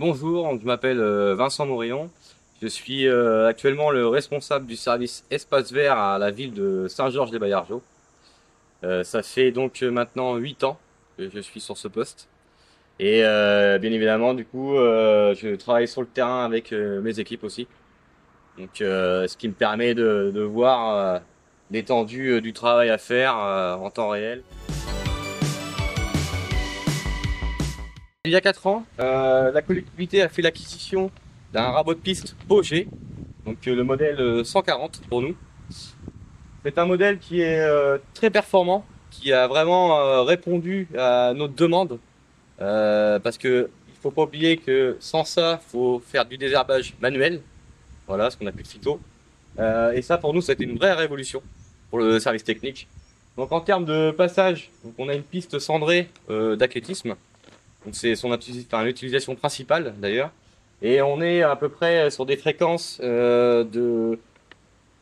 Bonjour, je m'appelle Vincent Morillon. Je suis actuellement le responsable du service espace vert à la ville de Saint-Georges-les-Baillargeaux. Ça fait donc maintenant 8 ans que je suis sur ce poste. Et bien évidemment, du coup, je travaille sur le terrain avec mes équipes aussi. Donc, ce qui me permet de voir l'étendue du travail à faire en temps réel. Il y a 4 ans, la collectivité a fait l'acquisition d'un rabot de piste Peugeot, donc le modèle 140 pour nous. C'est un modèle qui est très performant, qui a vraiment répondu à notre demande, parce que il faut pas oublier que sans ça, faut faire du désherbage manuel, voilà ce qu'on appelle phyto. Et ça pour nous, ça a été une vraie révolution pour le service technique. Donc en termes de passage, donc on a une piste cendrée d'athlétisme. Donc c'est l'utilisation principale d'ailleurs. Et on est à peu près sur des fréquences de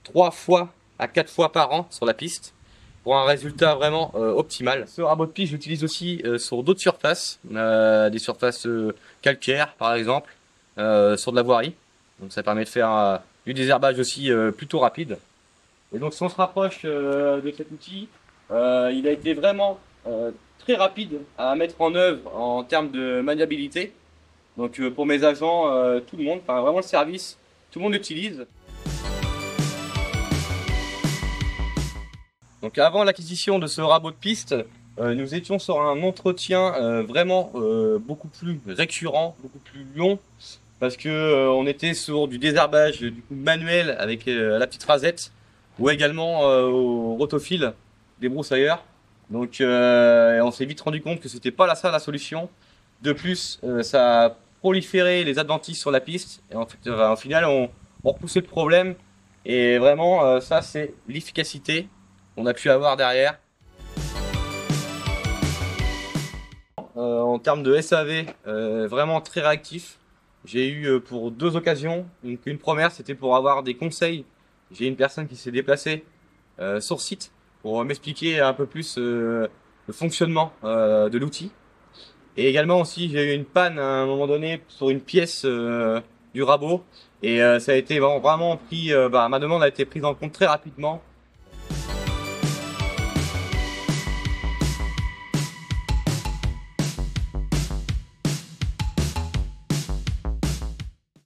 3 fois à 4 fois par an sur la piste pour un résultat vraiment optimal. Ce rabot de piste, j'utilise aussi sur d'autres surfaces, des surfaces calcaires par exemple, sur de la voirie. Donc ça permet de faire du désherbage aussi plutôt rapide. Et donc si on se rapproche de cet outil, il a été vraiment très rapide à mettre en œuvre en termes de maniabilité. Donc pour mes agents, tout le monde, enfin vraiment le service, tout le monde l'utilise. Donc avant l'acquisition de ce rabot de piste, nous étions sur un entretien vraiment beaucoup plus récurrent, beaucoup plus long, parce que on était sur du désherbage du coup, manuel avec la petite rasette, ou également au rotofil des broussailleurs. Donc on s'est vite rendu compte que c'était pas ça la solution. De plus, ça a proliféré les adventices sur la piste, et en fait, au final, on repoussait le problème. Et vraiment, ça c'est l'efficacité qu'on a pu avoir derrière. En termes de SAV, vraiment très réactif. J'ai eu pour 2 occasions. Une première, c'était pour avoir des conseils. J'ai une personne qui s'est déplacée sur site pour m'expliquer un peu plus le fonctionnement de l'outil. Et également aussi, j'ai eu une panne à un moment donné sur une pièce du rabot. Et ça a été vraiment pris, ma demande a été prise en compte très rapidement.